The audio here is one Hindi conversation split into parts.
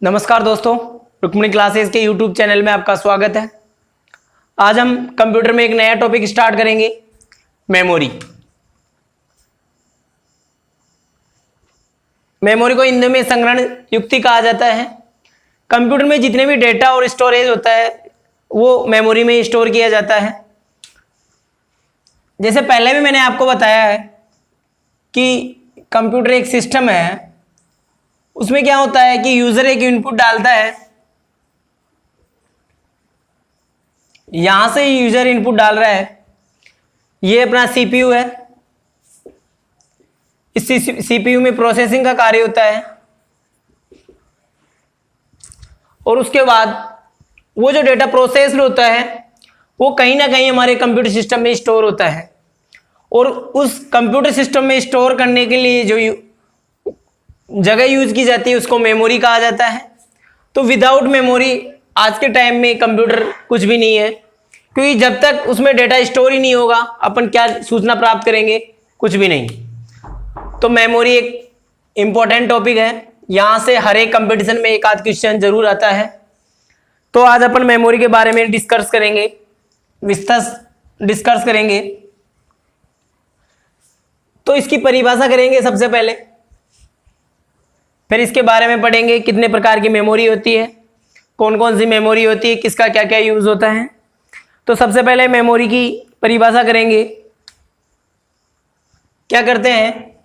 नमस्कार दोस्तों, रुक्मिणी क्लासेस के यूट्यूब चैनल में आपका स्वागत है। आज हम कंप्यूटर में एक नया टॉपिक स्टार्ट करेंगे, मेमोरी। मेमोरी को हिंदी में संग्रहण युक्ति कहा जाता है। कंप्यूटर में जितने भी डेटा और स्टोरेज होता है वो मेमोरी में स्टोर किया जाता है। जैसे पहले भी मैंने आपको बताया है कि कंप्यूटर एक सिस्टम है, उसमें क्या होता है कि यूजर एक इनपुट डालता है, यहां से यूजर इनपुट डाल रहा है, ये अपना सीपीयू है। इस सीपीयू में प्रोसेसिंग का कार्य होता है और उसके बाद वो जो डेटा प्रोसेस्ड होता है वो कहीं ना कहीं हमारे कंप्यूटर सिस्टम में स्टोर होता है और उस कंप्यूटर सिस्टम में स्टोर करने के लिए जो जगह यूज की जाती है उसको मेमोरी कहा जाता है। तो विदाउट मेमोरी आज के टाइम में कंप्यूटर कुछ भी नहीं है, क्योंकि जब तक उसमें डेटा स्टोर ही नहीं होगा अपन क्या सूचना प्राप्त करेंगे, कुछ भी नहीं। तो मेमोरी एक इम्पोर्टेंट टॉपिक है, यहाँ से हर एक कंपटीशन में एक आध क्वेश्चन जरूर आता है। तो आज अपन मेमोरी के बारे में डिस्कस करेंगे, डिस्कस करेंगे। तो इसकी परिभाषा करेंगे सबसे पहले, फिर इसके बारे में पढ़ेंगे कितने प्रकार की मेमोरी होती है, कौन कौन सी मेमोरी होती है, किसका क्या क्या यूज होता है। तो सबसे पहले मेमोरी की परिभाषा करेंगे। क्या करते हैं,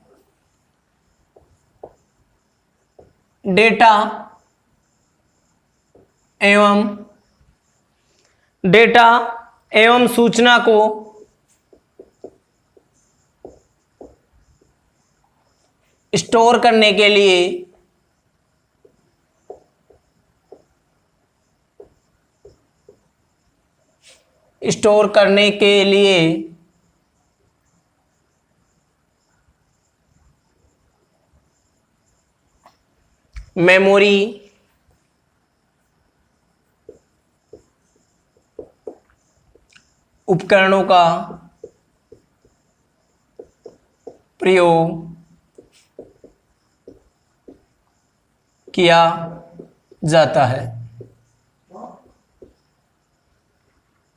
डेटा एवं सूचना को स्टोर करने के लिए मेमोरी उपकरणों का प्रयोग किया जाता है।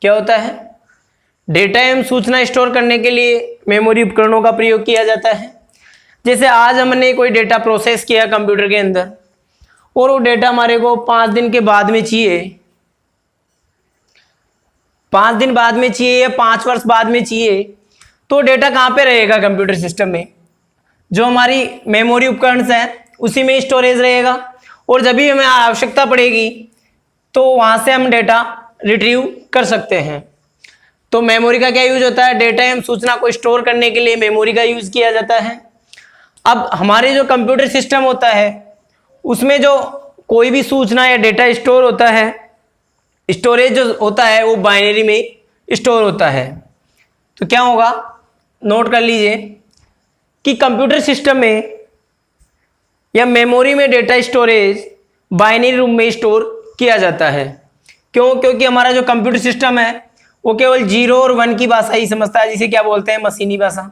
क्या होता है, डेटा एवं सूचना स्टोर करने के लिए मेमोरी उपकरणों का प्रयोग किया जाता है। जैसे आज हमने कोई डेटा प्रोसेस किया कंप्यूटर के अंदर और वो डेटा हमारे को 5 दिन के बाद में चाहिए, 5 दिन बाद में चाहिए या 5 वर्ष बाद में चाहिए, तो डेटा कहाँ पे रहेगा कंप्यूटर सिस्टम में, जो हमारी मेमोरी उपकरण है उसी में स्टोरेज रहेगा। और जब भी हमें आवश्यकता पड़ेगी तो वहां से हम डेटा रिट्रीव कर सकते हैं। तो मेमोरी का क्या यूज होता है, डेटा एवं सूचना को स्टोर करने के लिए मेमोरी का यूज किया जाता है। अब हमारे जो कंप्यूटर सिस्टम होता है उसमें जो कोई भी सूचना या डेटा स्टोर होता है, स्टोरेज जो होता है वो बाइनरी में स्टोर होता है। तो क्या होगा, नोट कर लीजिए कि कंप्यूटर सिस्टम में या मेमोरी में डेटा स्टोरेज बाइनरी रूप में स्टोर किया जाता है। क्यों? क्योंकि हमारा जो कंप्यूटर सिस्टम है वो केवल 0 और 1 की भाषा ही समझता है, जिसे क्या बोलते हैं, मशीनी भाषा,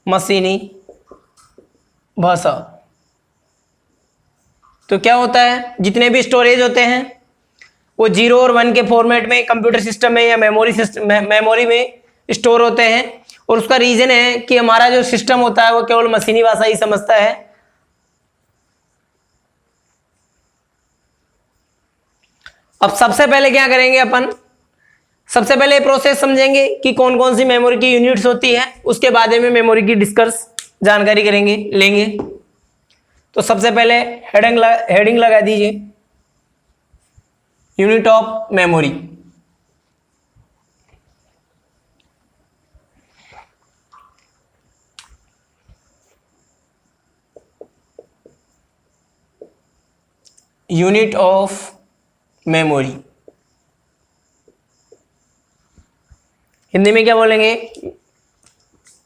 मशीनी भाषा। तो क्या होता है, जितने भी स्टोरेज होते हैं वो 0 और 1 के फॉर्मेट में कंप्यूटर सिस्टम में या मेमोरी में स्टोर होते हैं। और उसका रीजन है कि हमारा जो सिस्टम होता है वो केवल मशीनी भाषा ही समझता है। अब सबसे पहले क्या करेंगे अपन, सबसे पहले प्रोसेस समझेंगे कि कौन कौन सी मेमोरी की यूनिट्स होती है, उसके बाद में मेमोरी की डिस्कस जानकारी लेंगे। तो सबसे पहले हेडिंग लगा दीजिए, unit of memory. Unit of memory Hindi में क्या बोलेंगे,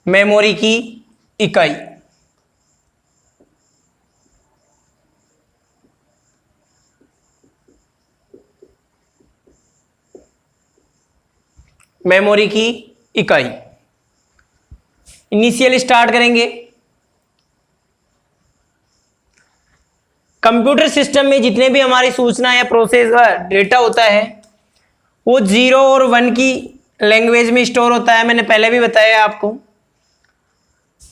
मेमोरी की इकाई। मेमोरी की इकाई इनिशियल स्टार्ट करेंगे। कंप्यूटर सिस्टम में जितने भी हमारी सूचना या प्रोसेस डेटा होता है वो 0 और 1 की लैंग्वेज में स्टोर होता है, मैंने पहले भी बताया आपको।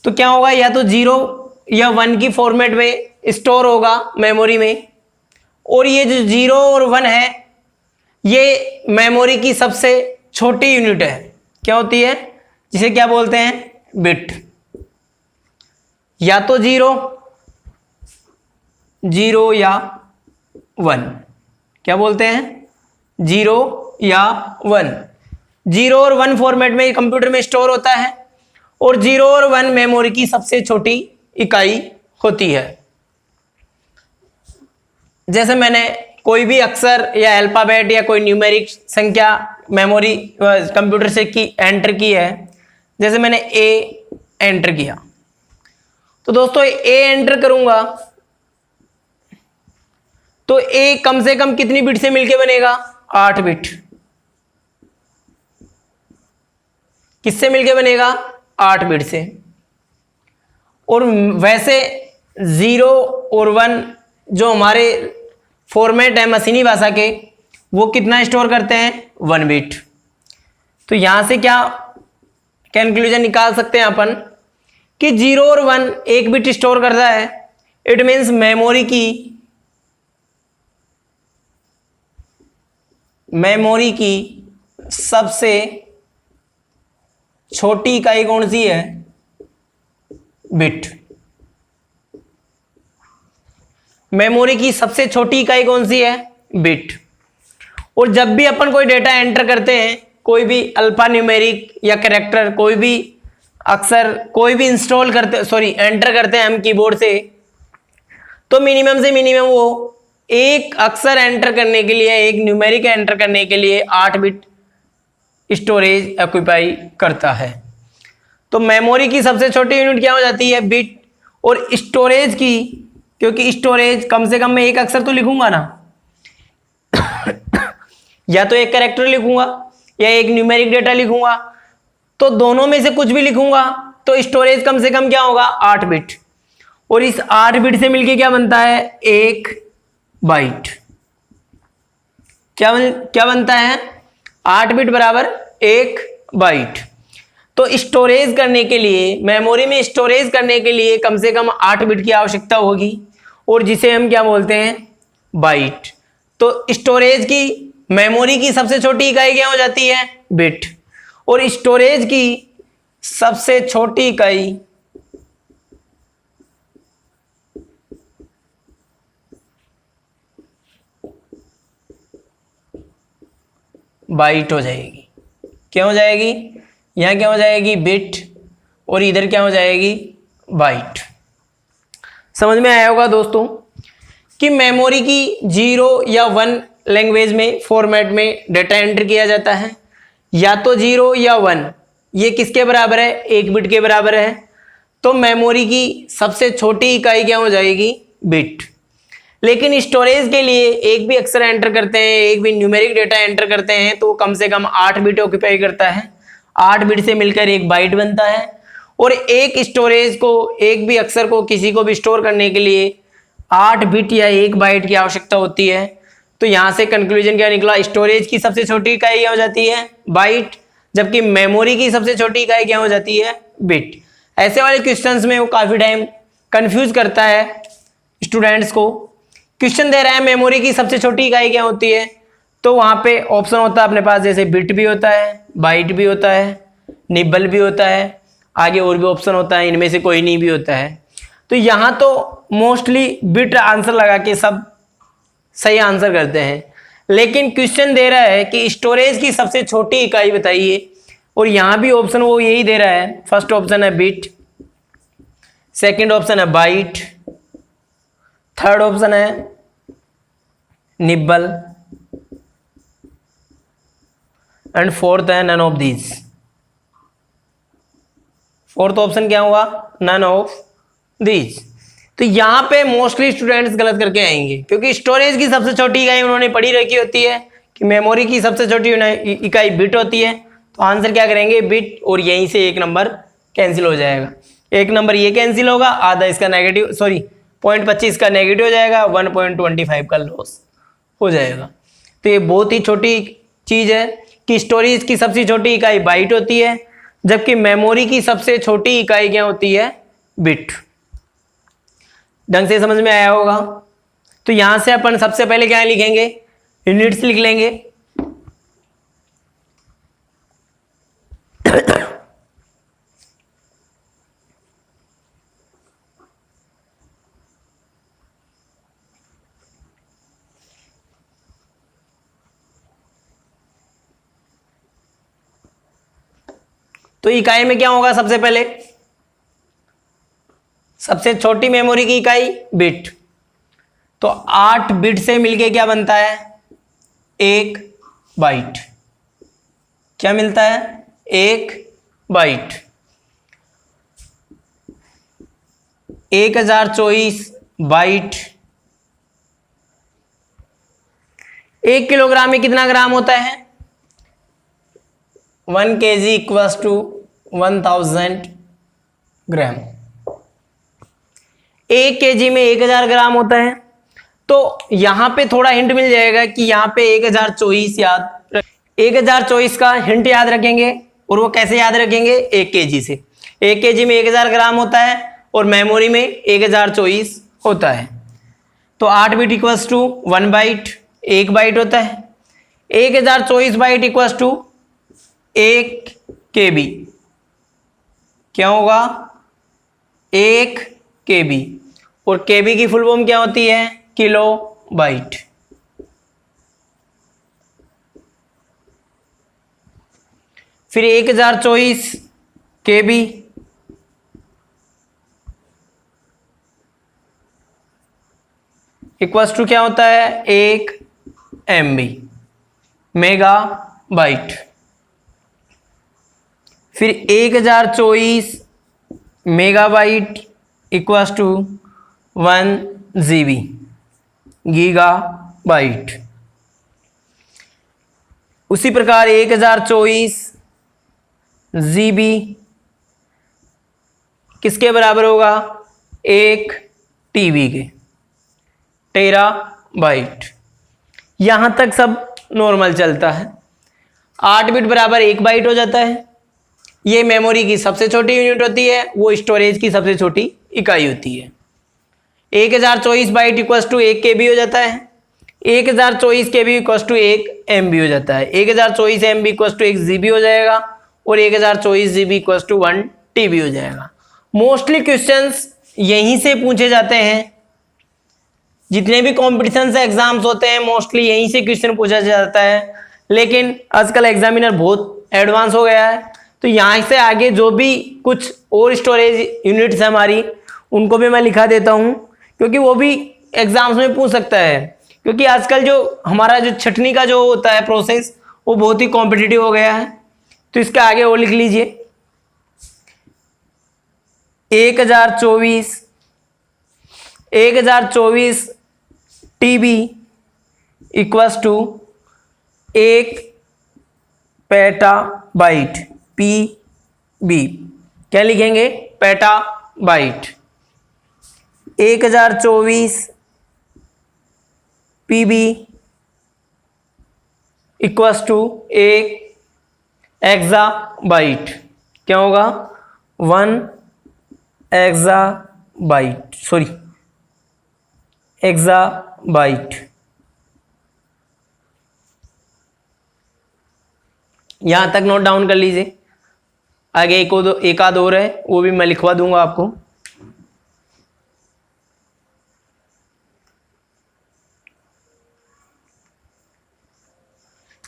तो क्या होगा, या तो 0 या 1 की फॉर्मेट में स्टोर होगा मेमोरी में, और ये जो 0 और 1 है ये मेमोरी की सबसे छोटी यूनिट है। क्या होती है, जिसे क्या बोलते हैं, बिट। या तो 0 या 1, क्या बोलते हैं, 0 या 1। 0 और 1 फॉर्मेट में कंप्यूटर में स्टोर होता है, और 0 और 1 मेमोरी की सबसे छोटी इकाई होती है। जैसे मैंने कोई भी अक्षर या अल्फाबेट या कोई न्यूमेरिक संख्या मेमोरी कंप्यूटर से एंटर की है, जैसे मैंने ए एंटर किया, तो दोस्तों ए एंटर करूंगा तो ए कम से कम कितनी बिट से मिलके बनेगा, 8 बिट। किससे मिलके बनेगा, 8 बिट से। और वैसे 0 और 1 जो हमारे फॉर्मेट है मशीनी भाषा के, वो कितना स्टोर करते हैं, 1 बिट। तो यहां से क्या कंक्लूजन निकाल सकते हैं अपन कि 0 और 1 1 बिट स्टोर करता है। इट मीन्स मेमोरी की सबसे छोटी इकाई कौन सी है, बिट। मेमोरी की सबसे छोटी इकाई कौन सी है, बिट। और जब भी अपन कोई डेटा एंटर करते हैं, कोई भी अल्फा न्यूमेरिक या कैरेक्टर, कोई भी अक्षर, कोई भी एंटर करते हैं हम कीबोर्ड से, तो मिनिमम से मिनिमम वो एक अक्षर एंटर करने के लिए, एक न्यूमेरिक एंटर करने के लिए 8 बिट स्टोरेज ऑक्यूपाई करता है। तो मेमोरी की सबसे छोटी यूनिट क्या हो जाती है, बिट। और स्टोरेज की, क्योंकि स्टोरेज कम से कम मैं एक अक्षर तो लिखूंगा ना या तो एक कैरेक्टर लिखूंगा या एक न्यूमेरिक डेटा लिखूंगा, तो दोनों में से कुछ भी लिखूंगा तो स्टोरेज कम से कम क्या होगा, 8 बिट। और इस 8 बिट से मिलके क्या बनता है, 1 बाइट। क्या बनता है, 8 बिट बराबर 1 बाइट। तो स्टोरेज करने के लिए, मेमोरी में स्टोरेज करने के लिए कम से कम 8 बिट की आवश्यकता होगी, और जिसे हम क्या बोलते हैं, बाइट। तो स्टोरेज की, मेमोरी की सबसे छोटी इकाई क्या हो जाती है, बिट। और स्टोरेज की सबसे छोटी इकाई बाइट हो जाएगी। क्या हो जाएगी, यहां क्या हो जाएगी, बिट, और इधर क्या हो जाएगी, बाइट। समझ में आया होगा दोस्तों कि मेमोरी की 0 या 1 लैंग्वेज में फॉर्मेट में डेटा एंटर किया जाता है, या तो 0 या 1, ये किसके बराबर है, 1 बिट के बराबर है। तो मेमोरी की सबसे छोटी इकाई क्या हो जाएगी, बिट। लेकिन स्टोरेज के लिए एक भी अक्षर एंटर करते हैं, एक भी न्यूमेरिक डेटा एंटर करते हैं, तो कम से कम 8 बिट ऑक्यूपाई करता है। 8 बिट से मिलकर 1 बाइट बनता है। और एक स्टोरेज को, एक भी अक्षर को किसी को भी स्टोर करने के लिए 8 बिट या 1 बाइट की आवश्यकता होती है। तो यहां से कंक्लूजन क्या निकला, स्टोरेज की सबसे छोटी इकाई क्या हो जाती है, बाइट, जबकि मेमोरी की सबसे छोटी इकाई क्या हो जाती है, बिट। ऐसे वाले क्वेश्चंस में वो काफी टाइम कंफ्यूज करता है स्टूडेंट्स को। क्वेश्चन दे रहा है मेमोरी की सबसे छोटी इकाई क्या होती है, तो वहां पे ऑप्शन होता है अपने पास, जैसे बिट भी होता है, बाइट भी होता है, निबल भी होता है, आगे और भी ऑप्शन होता है, इनमें से कोई नहीं भी होता है। तो यहाँ तो मोस्टली बिट आंसर लगा के सब सही आंसर करते हैं, लेकिन क्वेश्चन दे रहा है कि स्टोरेज की सबसे छोटी इकाई बताइए, और यहाँ भी ऑप्शन वो यही दे रहा है। फर्स्ट ऑप्शन है बिट, सेकंड ऑप्शन है बाइट, थर्ड ऑप्शन है निबल, एंड फोर्थ है none of these. Fourth option क्या हुआ, नन ऑफ दीज। तो यहां पे मोस्टली स्टूडेंट्स गलत करके आएंगे, क्योंकि स्टोरेज की सबसे छोटी इकाई उन्होंने पढ़ी रखी होती है कि मेमोरी की सबसे छोटी इकाई बिट होती है। तो आंसर क्या करेंगे, बिट, और यहीं से 1 नंबर कैंसिल हो जाएगा। 1 नंबर ये कैंसिल होगा, आधा इसका नेगेटिव, 0.25 का नेगेटिव हो जाएगा, 1.25 का लॉस हो जाएगा। तो ये बहुत ही छोटी चीज़ है कि स्टोरेज की सबसे छोटी इकाई बाइट होती है, जबकि मेमोरी की सबसे छोटी इकाई क्या होती है, बिट। ढंग से समझ में आया होगा। तो यहां से अपन सबसे पहले क्या लिखेंगे, यूनिट्स लिख लेंगे। तो इकाई में क्या होगा, सबसे पहले सबसे छोटी मेमोरी की इकाई बिट। तो 8 बिट से मिलके क्या बनता है, 1 बाइट। क्या मिलता है, 1 बाइट। 1024 बाइट। 1 किलोग्राम में कितना ग्राम होता है, 1 kg equals to 1000 gram. 1 kg में 1000 ग्राम होता है। तो यहां पे थोड़ा हिंट मिल जाएगा कि यहां पे 1024 1024 का हिंट याद रखेंगे। और वो कैसे याद रखेंगे, 1 kg से। 1 kg में 1000 ग्राम होता है और मेमोरी में 1024 होता है। तो 8 bit equals to 1 byte, 1 byte होता है। 1024 बाइट इक्वल्स टू 1 KB। क्या होगा, 1 KB। और KB की फुल फॉर्म क्या होती है, किलो बाइट। फिर 1024 KB इक्वल्स टू क्या होता है, 1 MB, मेगा बाइट। फिर 1024 megabyte equals to 1 GB, giga byte. उसी प्रकार 1024 GB किसके बराबर होगा, 1 TB के, टेरा बाइट। यहां तक सब नॉर्मल चलता है। 8 बिट बराबर 1 बाइट हो जाता है। ये मेमोरी की सबसे छोटी यूनिट होती है, वो स्टोरेज की सबसे छोटी इकाई होती है। 1024 बाइट इक्वल्स टू 1 KB हो जाता है। 1024 KB इक्वल्स टू 1 MB हो जाता है। 1024 MB इक्वल्स टू 1 GB हो जाएगा। और 1024 GB इक्वल्स टू 1 TB हो जाएगा। मोस्टली क्वेश्चंस यहीं से पूछे जाते हैं। जितने भी कॉम्पिटिशन से एग्जाम्स होते हैं मोस्टली यहीं से क्वेश्चन पूछा जाता है। लेकिन आजकल एग्जामिनर बहुत एडवांस हो गया है, तो यहाँ से आगे जो भी कुछ और स्टोरेज यूनिट्स है हमारी, उनको भी मैं लिखा देता हूँ, क्योंकि वो भी एग्जाम्स में पूछ सकता है। क्योंकि आजकल जो हमारा जो छटनी का जो होता है प्रोसेस, वो बहुत ही कॉम्पिटिटिव हो गया है। तो इसके आगे वो लिख लीजिए, 1024 TB equals to 1 petabyte, PB। क्या लिखेंगे, petabyte. 1024 PB equals to 1 exabyte. क्या होगा, 1 एक्साबाइट, एक्साबाइट। यहां तक नोट डाउन कर लीजिए। आगे एक आध और है, वो भी मैं लिखवा दूंगा आपको।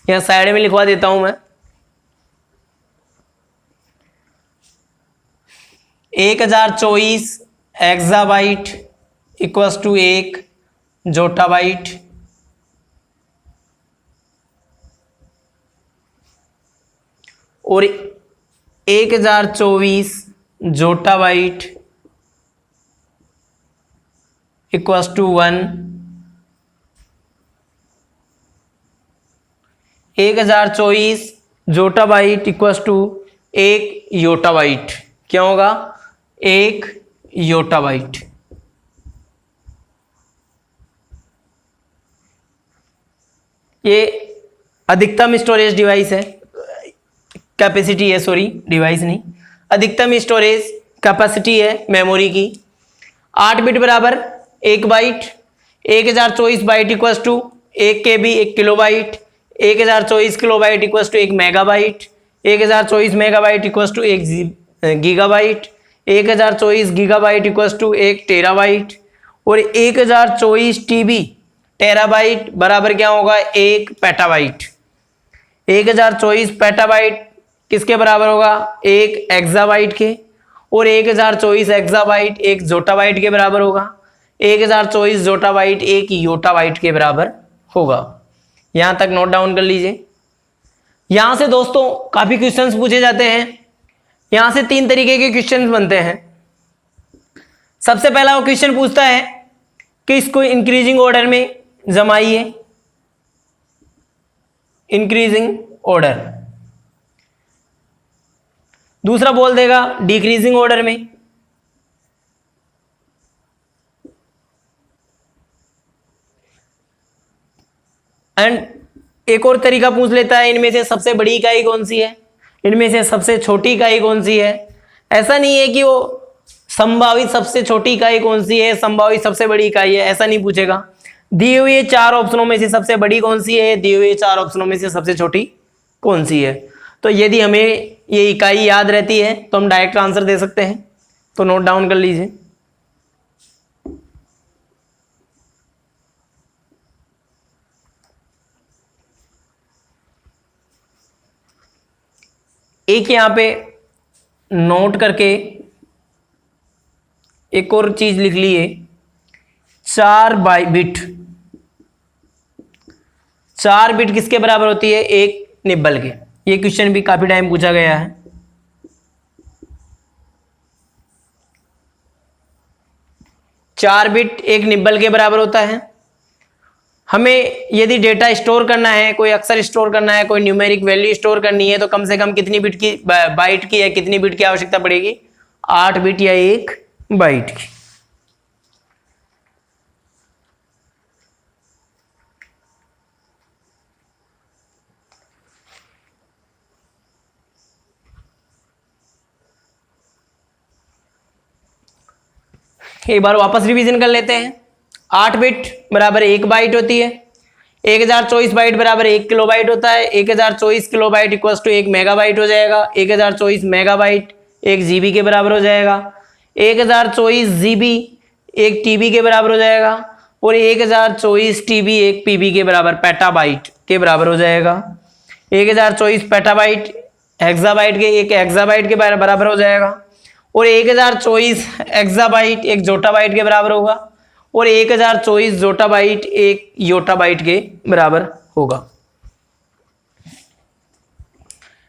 यहां साइड में लिखवा देता हूं मैं। 1024 एक्साबाइट इक्वल्स टू 1 जोटाबाइट। और 1024 zettabyte equals to 1। 1024 zettabyte equals to 1 yottabyte. क्या होगा, 1 योटाबाइट। ये अधिकतम स्टोरेज डिवाइस है, कैपेसिटी है, सॉरी डिवाइस नहीं, अधिकतम स्टोरेज कैपेसिटी है मेमोरी की। 8 बिट बराबर 1 byte, 1024 byte equals to 1 KB 1 kilobyte, 1024 kilobyte equals to 1 megabyte, 1024 megabyte equals to 1 gigabyte, 1024 gigabyte equals to 1 terabyte, और 1024 TB टेराबाइट बराबर क्या होगा 1 पेटाबाइट। 1024 पेटाबाइट किसके बराबर होगा 1 एक्साबाइट के, और 1024 एक्साबाइट 1 जोटाबाइट के बराबर होगा। 1024 जोटाबाइट 1 योटाबाइट के बराबर होगा। यहां तक नोट डाउन कर लीजिए। यहां से दोस्तों काफी क्वेश्चंस पूछे जाते हैं। यहां से 3 तरीके के क्वेश्चंस बनते हैं। सबसे पहला वो क्वेश्चन पूछता है कि इसको इंक्रीजिंग ऑर्डर में जमाइए, इंक्रीजिंग ऑर्डर। दूसरा बोल देगा डिक्रीजिंग ऑर्डर में। एंड एक और तरीका पूछ लेता है इनमें से सबसे बड़ी इकाई कौन सी है, इनमें से सबसे छोटी इकाई कौन सी है। ऐसा नहीं है कि वो संभावित सबसे छोटी इकाई कौन सी है, संभावित सबसे बड़ी इकाई है, ऐसा नहीं पूछेगा। दिए हुए 4 ऑप्शनों में से सबसे बड़ी कौन सी है, दिए हुए 4 ऑप्शनों में से सबसे छोटी कौन सी है। तो यदि हमें ये इकाई याद रहती है तो हम डायरेक्ट आंसर दे सकते हैं। तो नोट डाउन कर लीजिए। एक यहां पे नोट करके एक और चीज लिख लिए, 4 बिट। 4 बिट किसके बराबर होती है 1 निब्बल के। ये क्वेश्चन भी काफी टाइम पूछा गया है। चार बिट 1 निब्बल के बराबर होता है। हमें यदि डेटा स्टोर करना है, कोई अक्षर स्टोर करना है, कोई न्यूमेरिक वैल्यू स्टोर करनी है, तो कम से कम कितनी बिट की बाइट की या कितनी बिट की आवश्यकता पड़ेगी 8 बिट या 1 बाइट की। एक बार वापस रिवीजन कर लेते हैं। 8 बिट बराबर 1 बाइट होती है। 1024 बाइट बराबर 1 किलोबाइट होता है। 1024 किलोबाइट इक्वल्स टू 1 मेगाबाइट हो जाएगा। 1024 मेगाबाइट 1 GB के बराबर हो जाएगा। 1024 GB 1 TB के बराबर हो जाएगा। और 1024 TB 1 PB के बराबर, पेटाबाइट के बराबर हो जाएगा। 1024 पेटाबाइट हेक्साबाइट के 1 हेक्साबाइट के बराबर हो जाएगा। और 1024 एक्साबाइट 1 जोटाबाइट के बराबर होगा। और 1024 जोटाबाइट 1 योटाबाइट के बराबर होगा।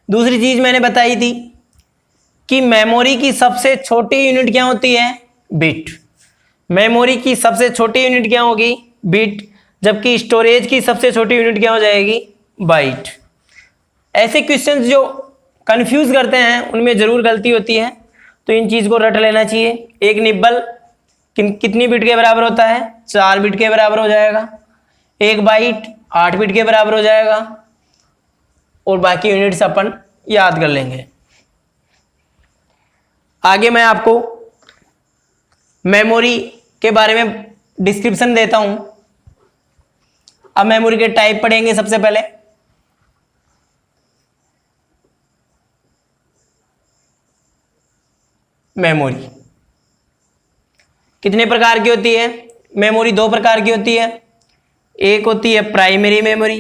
दूसरी चीज मैंने बताई थी कि मेमोरी की सबसे छोटी यूनिट क्या होती है, बिट। मेमोरी की सबसे छोटी यूनिट क्या होगी, बिट, जबकि स्टोरेज की सबसे छोटी यूनिट क्या हो जाएगी, बाइट। ऐसे क्वेश्चंस जो कंफ्यूज करते हैं उनमें जरूर गलती होती है, तो इन चीज को रट लेना चाहिए। 1 निब्बल कितनी बिट के बराबर होता है, 4 बिट के बराबर हो जाएगा। 1 बाइट 8 बिट के बराबर हो जाएगा। और बाकी यूनिट्स अपन याद कर लेंगे। आगे मैं आपको मेमोरी के बारे में डिस्क्रिप्शन देता हूं। अब मेमोरी के टाइप पढ़ेंगे। सबसे पहले मेमोरी कितने प्रकार की होती है, मेमोरी 2 प्रकार की होती है। एक होती है प्राइमरी मेमोरी,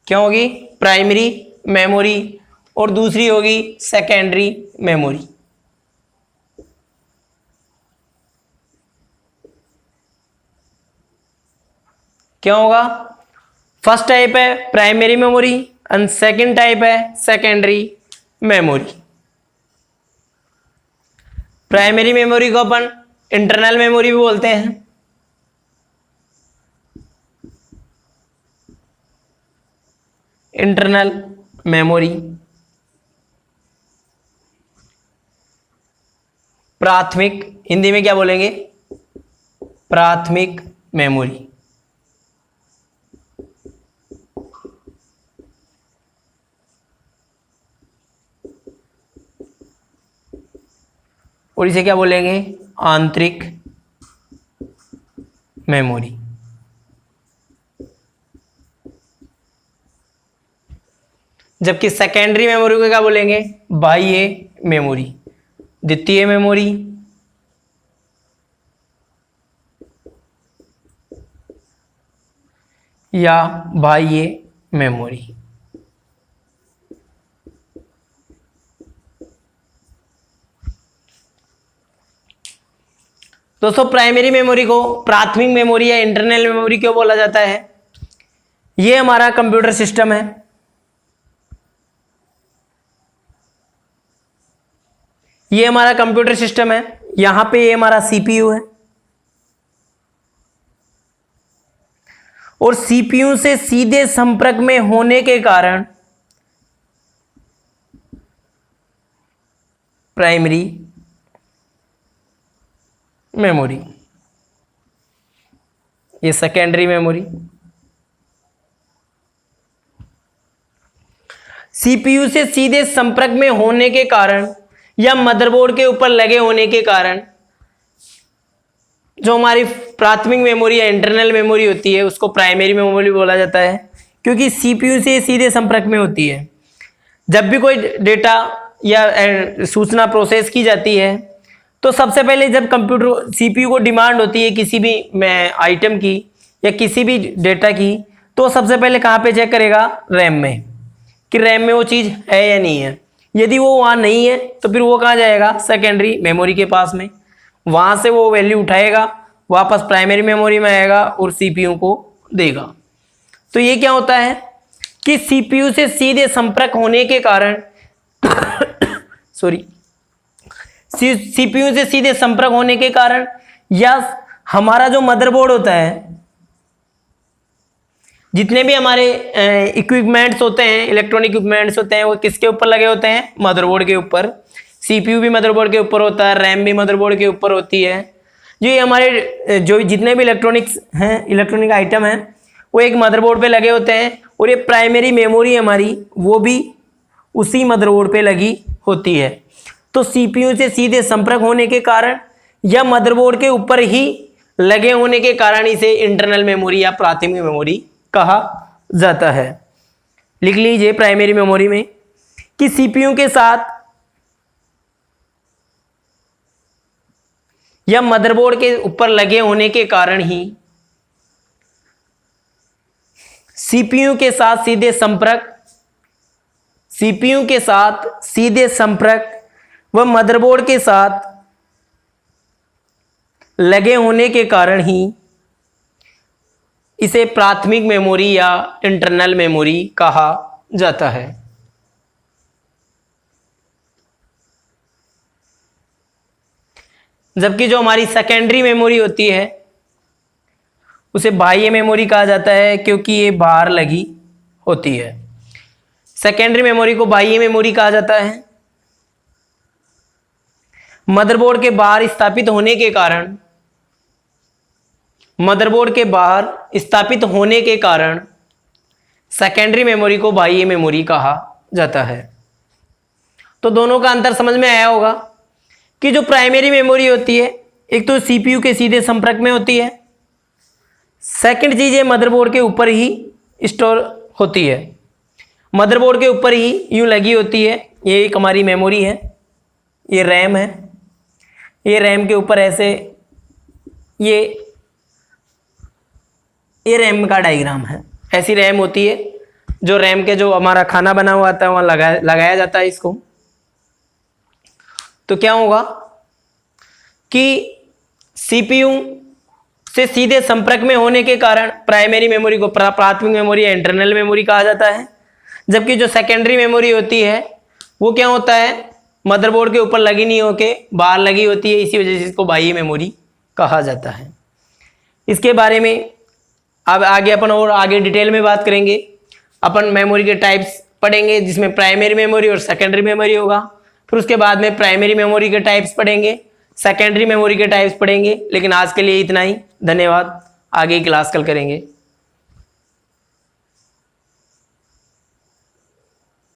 क्या होगी, प्राइमरी मेमोरी। और दूसरी होगी सेकेंडरी मेमोरी। क्या होगा, फर्स्ट टाइप है primary memory and second type है सेकेंडरी मेमोरी। प्राइमरी मेमोरी को अपन इंटरनल मेमोरी भी बोलते हैं। Internal memory. प्राथमिक, हिंदी में क्या बोलेंगे, प्राथमिक मेमोरी। और इसे क्या बोलेंगे, आंतरिक मेमोरी। जबकि सेकेंडरी मेमोरी को क्या बोलेंगे, बाह्य मेमोरी, द्वितीय मेमोरी। या बाह्य मेमोरी। दोस्तों प्राइमरी मेमोरी को प्राथमिक मेमोरी या इंटरनल मेमोरी क्यों बोला जाता है? ये हमारा कंप्यूटर सिस्टम है, ये हमारा कंप्यूटर सिस्टम है, यहां पे ये हमारा सीपीयू है, और सीपीयू से सीधे संपर्क में होने के कारण प्राइमरी मेमोरी, ये सेकेंडरी मेमोरी। सीपीयू से सीधे संपर्क में होने के कारण या मदरबोर्ड के ऊपर लगे होने के कारण जो हमारी प्राथमिक मेमोरी या इंटरनल मेमोरी होती है उसको प्राइमरी मेमोरी बोला जाता है, क्योंकि सीपीयू से सीधे संपर्क में होती है। जब भी कोई डेटा या सूचना प्रोसेस की जाती है तो सबसे पहले जब कंप्यूटर सीपीयू को डिमांड होती है किसी भी आइटम की या किसी भी डेटा की, तो सबसे पहले कहाँ पे चेक करेगा, रैम में, कि रैम में वो चीज़ है या नहीं है। यदि वो वहाँ नहीं है तो फिर वो कहाँ जाएगा, सेकेंडरी मेमोरी के पास में, वहाँ से वो वैल्यू उठाएगा, वापस प्राइमरी मेमोरी में आएगा और सीपीयू को देगा। तो ये क्या होता है कि सीपीयू से सीधे संपर्क होने के कारण सीपीयू से सीधे संपर्क होने के कारण या हमारा जो मदरबोर्ड होता है, जितने भी हमारे इक्विपमेंट्स होते हैं, इलेक्ट्रॉनिक इक्विपमेंट्स होते हैं, वो किसके ऊपर लगे होते हैं, मदरबोर्ड के ऊपर। सीपीयू भी मदरबोर्ड के ऊपर होता है, रैम भी मदरबोर्ड के ऊपर होती है। ये हमारे जो जितने भी इलेक्ट्रॉनिक्स हैं, इलेक्ट्रॉनिक आइटम हैं, वो एक मदरबोर्ड पे लगे होते हैं, और ये प्राइमरी मेमोरी हमारी वो भी उसी मदरबोर्ड पे लगी होती है। तो सीपीयू से सीधे संपर्क होने के कारण या मदरबोर्ड के ऊपर ही लगे होने के कारण इसे इंटरनल मेमोरी या प्राथमिक मेमोरी कहा जाता है। लिख लीजिए प्राइमरी मेमोरी में कि सीपीयू के साथ या मदरबोर्ड के ऊपर लगे होने के कारण ही सीपीयू के साथ सीधे संपर्क व मदरबोर्ड के साथ लगे होने के कारण ही इसे प्राथमिक मेमोरी या इंटरनल मेमोरी कहा जाता है। जबकि जो हमारी सेकेंडरी मेमोरी होती है उसे बाह्य मेमोरी कहा जाता है, क्योंकि ये बाहर लगी होती है। सेकेंडरी मेमोरी को बाह्य मेमोरी कहा जाता है। मदरबोर्ड के बाहर स्थापित होने के कारण सेकेंडरी मेमोरी को बाह्य मेमोरी कहा जाता है। तो दोनों का अंतर समझ में आया होगा कि जो प्राइमरी मेमोरी होती है, एक तो सीपीयू के सीधे संपर्क में होती है, सेकंड चीज ये मदरबोर्ड के ऊपर ही स्टोर होती है, मदरबोर्ड के ऊपर ही यूं लगी होती है। ये एक हमारी मेमोरी है, ये रैम है, ये रैम के ऊपर ऐसे ये रैम का डायग्राम है। ऐसी रैम होती है, जो रैम के जो हमारा खाना बना हुआ आता है वहाँ लगाया जाता है इसको। तो क्या होगा कि सीपीयू से सीधे संपर्क में होने के कारण प्राइमरी मेमोरी को प्राथमिक मेमोरी या इंटरनल मेमोरी कहा जाता है। जबकि जो सेकेंडरी मेमोरी होती है वो क्या होता है, मदरबोर्ड के ऊपर लगी नहीं होके बाहर लगी होती है, इसी वजह से इसको बाह्य मेमोरी कहा जाता है। इसके बारे में अब आगे अपन और आगे डिटेल में बात करेंगे। अपन मेमोरी के टाइप्स पढ़ेंगे, जिसमें प्राइमरी मेमोरी और सेकेंडरी मेमोरी होगा। फिर उसके बाद में प्राइमरी मेमोरी के टाइप्स पढ़ेंगे, सेकेंडरी मेमोरी के टाइप्स पढ़ेंगे। लेकिन आज के लिए इतना ही, धन्यवाद। आगे की क्लास कल करेंगे।